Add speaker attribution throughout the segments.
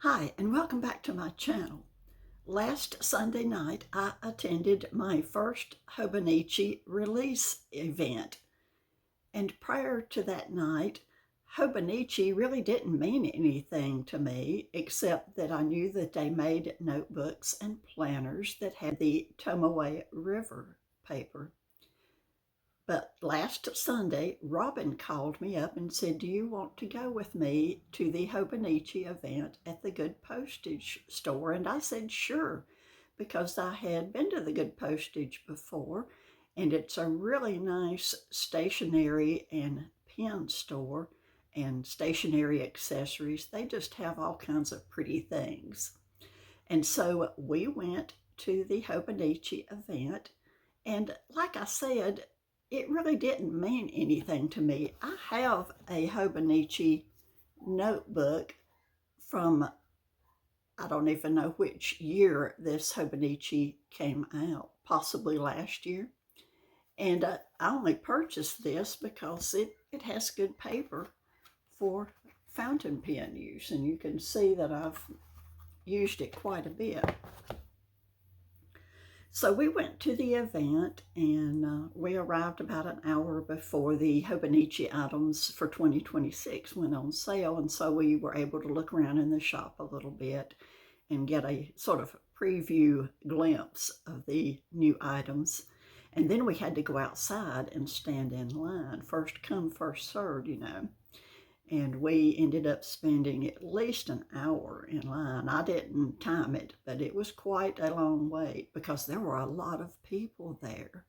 Speaker 1: Hi, and welcome back to my channel. Last Sunday night, I attended my first Hobonichi Release Event. And prior to that night, Hobonichi really didn't mean anything to me, except that I knew that they made notebooks and planners that had the Tomoe River paper. But last Sunday, Robin called me up and said, "Do you want to go with me to the Hobonichi event at the Good Postage store?" And I said, sure, because I had been to the Good Postage before, and it's a really nice stationery and pen store and stationery accessories. They just have all kinds of pretty things. And so we went to the Hobonichi event. And like I said, it really didn't mean anything to me. I have a Hobonichi notebook from, I don't even know which year this Hobonichi came out, possibly last year. And I only purchased this because it has good paper for fountain pen use. And you can see that I've used it quite a bit. So we went to the event, and we arrived about an hour before the Hobonichi items for 2026 went on sale, and so we were able to look around in the shop a little bit and get a sort of preview glimpse of the new items. And then we had to go outside and stand in line. First come, first served, and we ended up spending at least an hour in line. I didn't time it, but it was quite a long wait because there were a lot of people there.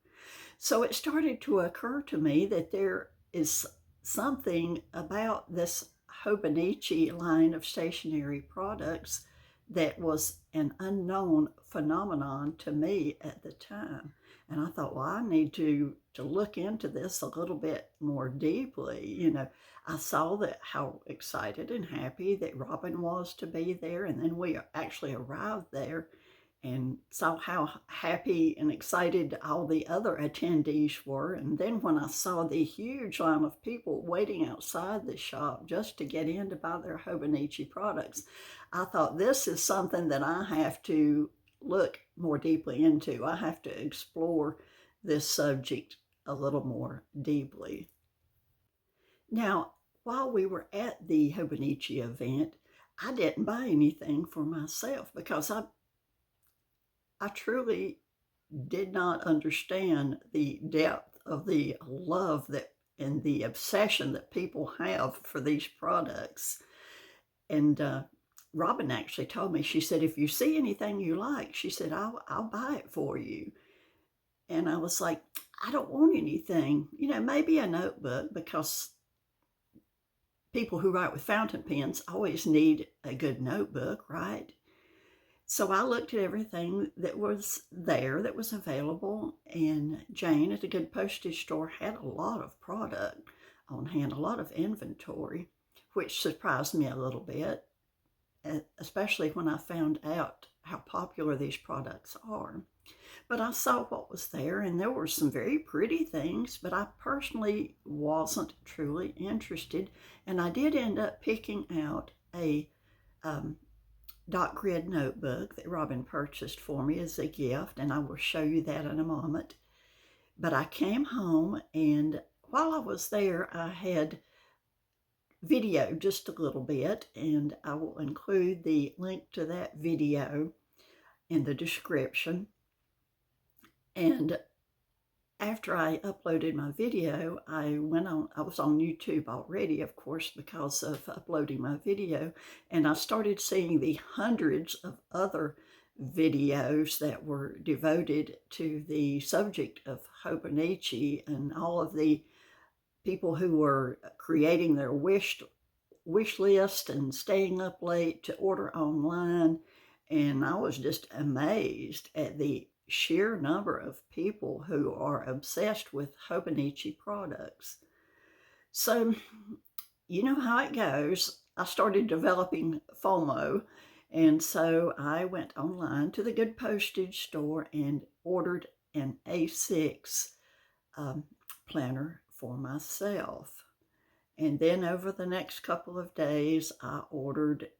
Speaker 1: So it started to occur to me that there is something about this Hobonichi line of stationery products that was an unknown phenomenon to me at the time. And I thought, well, I need to look into this a little bit more deeply. I saw that how excited and happy that Robin was to be there. And then we actually arrived there and saw how happy and excited all the other attendees were. And then when I saw the huge line of people waiting outside the shop just to get in to buy their Hobonichi products, I thought, this is something that I have to look more deeply into. I have to explore this subject a little more deeply. Now, while we were at the Hobonichi event, I didn't buy anything for myself because I truly did not understand the depth of the love that and the obsession that people have for these products. And Robin actually told me, she said, if you see anything you like, she said, I'll buy it for you. And I was like, I don't want anything, maybe a notebook, because people who write with fountain pens always need a good notebook, right? So I looked at everything that was there, that was available, and Jane at the Good Postage store had a lot of product on hand, a lot of inventory, which surprised me a little bit, especially when I found out how popular these products are. But I saw what was there, and there were some very pretty things, but I personally wasn't truly interested, and I did end up picking out a dot grid notebook that Robin purchased for me as a gift, and I will show you that in a moment. But I came home, and while I was there, I had video just a little bit, and I will include the link to that video in the description. And after I uploaded my video, I was on YouTube already, of course, because of uploading my video, and I started seeing the hundreds of other videos that were devoted to the subject of Hobonichi, and all of the people who were creating their wish list and staying up late to order online. And I was just amazed at the sheer number of people who are obsessed with Hobonichi products. So, you know how it goes. I started developing FOMO, and so I went online to the Good Postage store and ordered an A6 planner for myself. And then over the next couple of days, I ordered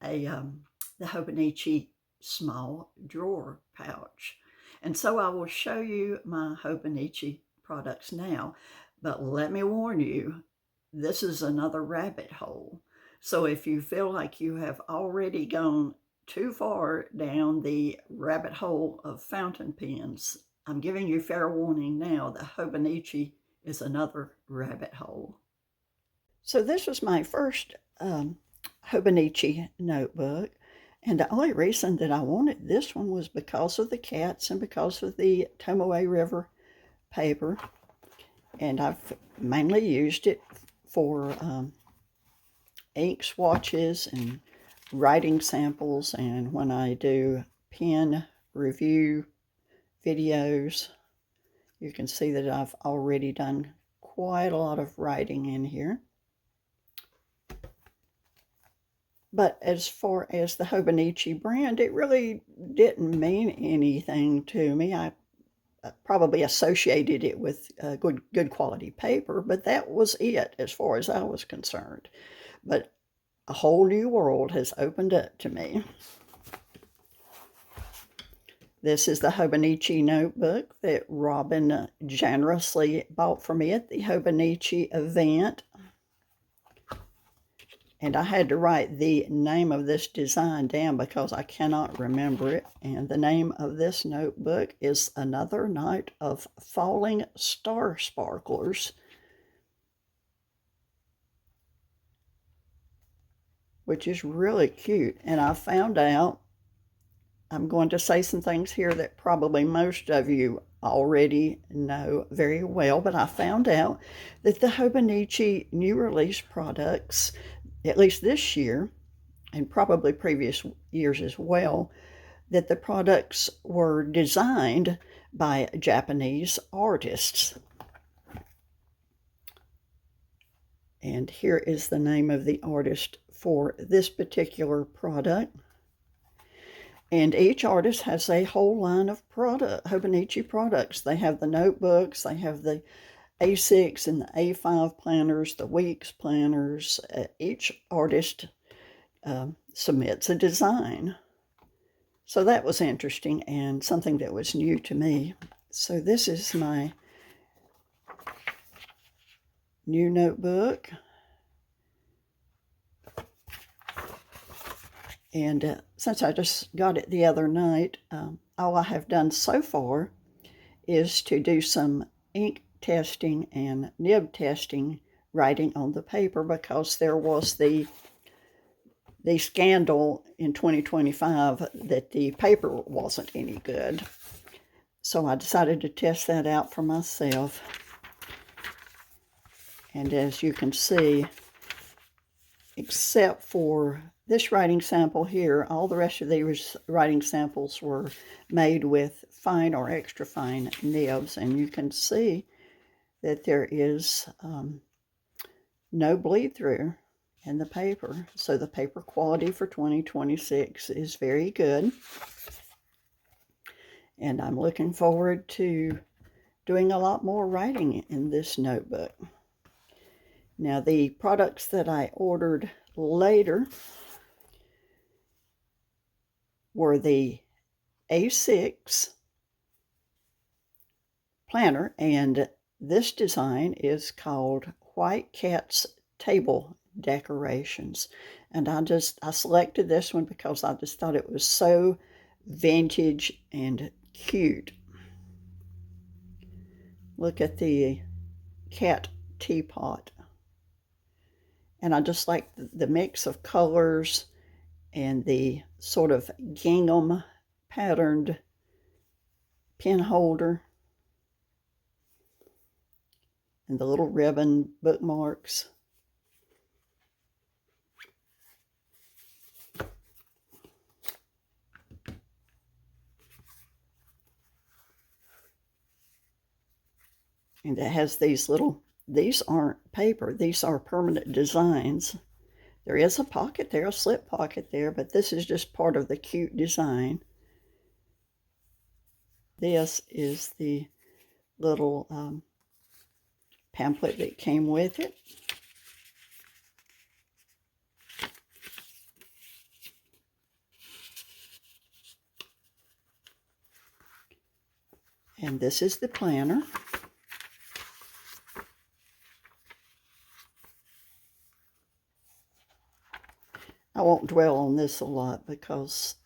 Speaker 1: the Hobonichi small drawer pouch. And so I will show you my Hobonichi products now, but let me warn you, this is another rabbit hole. So if you feel like you have already gone too far down the rabbit hole of fountain pens, I'm giving you fair warning now. The Hobonichi is another rabbit hole. So this was my first Hobonichi notebook. And the only reason that I wanted this one was because of the cats and because of the Tomoe River paper. And I've mainly used it for ink swatches and writing samples, and when I do pen review videos. You can see that I've already done quite a lot of writing in here. But as far as the Hobonichi brand, it really didn't mean anything to me. I probably associated it with good quality paper, but that was it as far as I was concerned. But a whole new world has opened up to me. This is the Hobonichi notebook that Robin generously bought for me at the Hobonichi event. And I had to write the name of this design down because I cannot remember it. And the name of this notebook is Another Night of Falling Star Sparklers, which is really cute. And I found out, I'm going to say some things here that probably most of you already know very well, but I found out that the Hobonichi new release products, at least this year, and probably previous years as well, that the products were designed by Japanese artists. And here is the name of the artist for this particular product. And each artist has a whole line of Hobonichi products. They have the notebooks, they have the A6 and the A5 planners, the Weeks planners. Each artist submits a design. So that was interesting and something that was new to me. So this is my new notebook. And since I just got it the other night, all I have done so far is to do some ink testing and nib testing, writing on the paper, because there was the scandal in 2025 that the paper wasn't any good. So I decided to test that out for myself. And as you can see, except for this writing sample here, all the rest of these writing samples were made with fine or extra fine nibs, and you can see that there is no bleed through in the paper. So the paper quality for 2026 is very good, and I'm looking forward to doing a lot more writing in this notebook. Now, the products that I ordered later were the A6 planner, and this design is called White Cat's Table Decorations. And I selected this one because I just thought it was so vintage and cute. Look at the cat teapot. And I just like the mix of colors and the sort of gingham patterned pen holder and the little ribbon bookmarks. And it has these aren't paper, these are permanent designs. There is a pocket there, a slip pocket there, but this is just part of the cute design. This is the little pamphlet that came with it. And this is the planner. I won't dwell on this a lot because,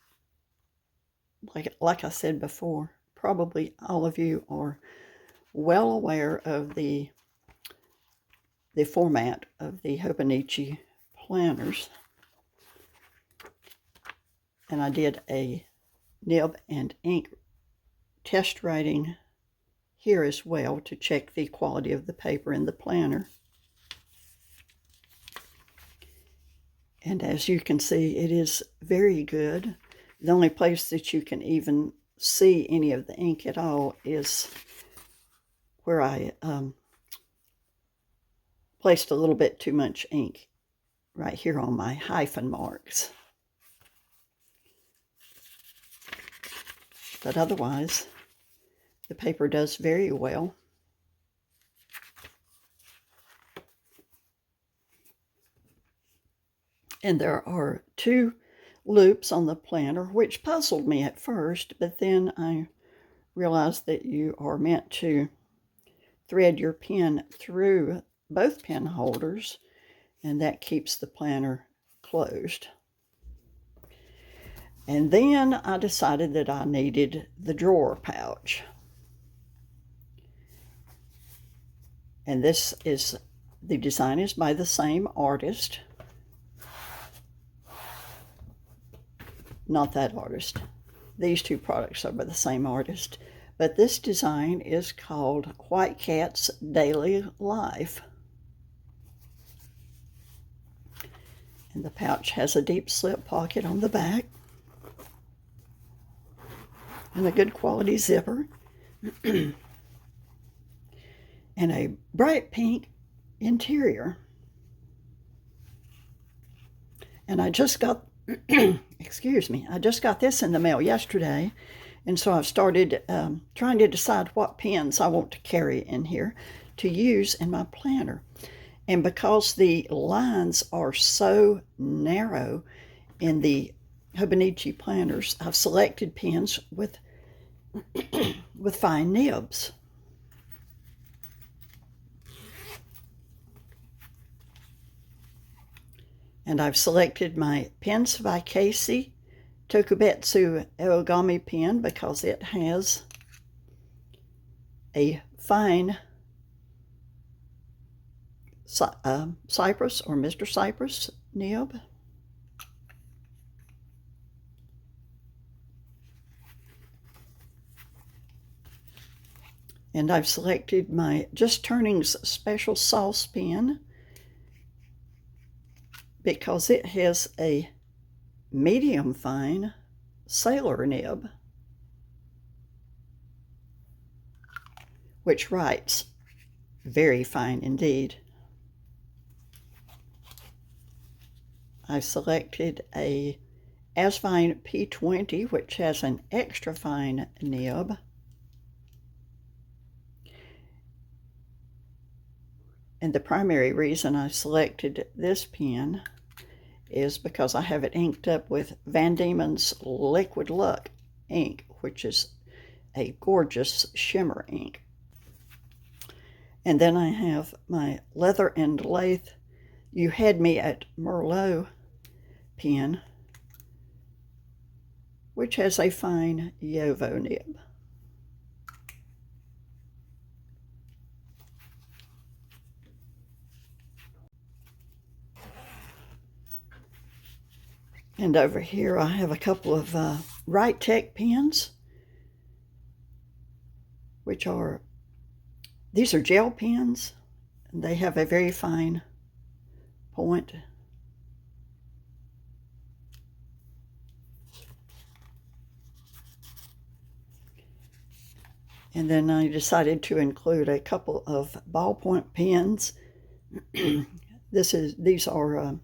Speaker 1: like I said before, probably all of you are well aware of the format of the Hobonichi planners. And I did a nib and ink test writing here as well to check the quality of the paper in the planner. And as you can see, it is very good. The only place that you can even see any of the ink at all is where I placed a little bit too much ink right here on my hyphen marks. But otherwise, the paper does very well. And there are 2 loops on the planner, which puzzled me at first, but then I realized that you are meant to thread your pen through both pen holders, and that keeps the planner closed. And then I decided that I needed the drawer pouch. And the design is by the same artist. Not that artist. These 2 products are by the same artist. But this design is called White Cat's Daily Life. And the pouch has a deep slip pocket on the back. And a good quality zipper. And a bright pink interior. And I just got, excuse me, I just got this in the mail yesterday. And so I've started trying to decide what pens I want to carry in here to use in my planner. And because the lines are so narrow in the Hobonichi planners, I've selected pens with fine nibs. And I've selected my Pens by Casey Tokubetsu Origami pen because it has a fine Cypress or Mr. Cypress nib. And I've selected my Just Turning's Special Sauce pen because it has a medium fine sailor nib, which writes very fine indeed. I've selected a Asfine P20, which has an extra fine nib. And the primary reason I selected this pen is because I have it inked up with Van Diemen's Liquid Luck ink, which is a gorgeous shimmer ink. And then I have my Leather and Lathe You Had Me at Merlot pen, which has a fine Yovo nib. And over here I have a couple of Right Tech pens, which are, these are gel pens. They have a very fine point. And then I decided to include a couple of ballpoint pens. These are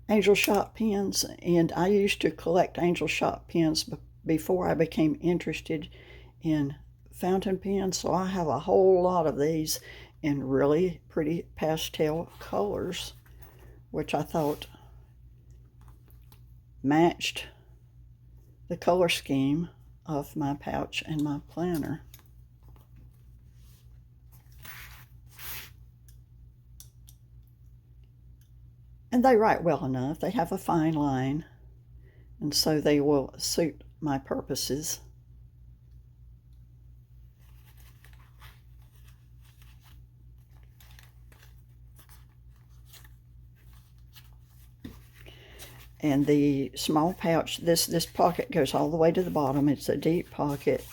Speaker 1: Angel Shoppe pens, and I used to collect Angel Shoppe pens before I became interested in fountain pens, so I have a whole lot of these in really pretty pastel colors, which I thought matched the color scheme of my pouch and my planner. And they write well enough. They have a fine line, and so they will suit my purposes. And the small pouch, this pocket goes all the way to the bottom. It's a deep pocket.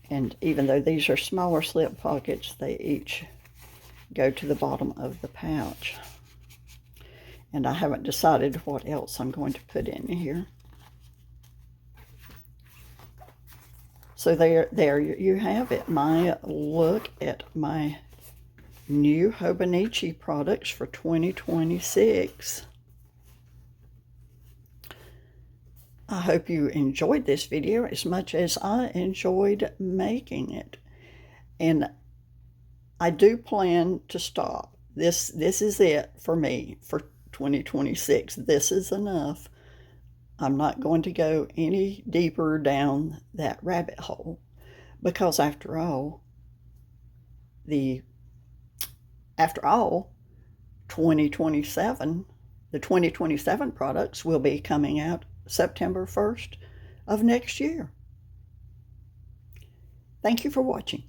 Speaker 1: And even though these are smaller slip pockets, they each go to the bottom of the pouch. And I haven't decided what else I'm going to put in here. So there you have it. My look at my new Hobonichi products for 2026. I hope you enjoyed this video as much as I enjoyed making it. And I do plan to stop. This is it for me for 2026. This is enough. I'm not going to go any deeper down that rabbit hole, because after all, 2027, the 2027 products will be coming out September 1st of next year. Thank you for watching.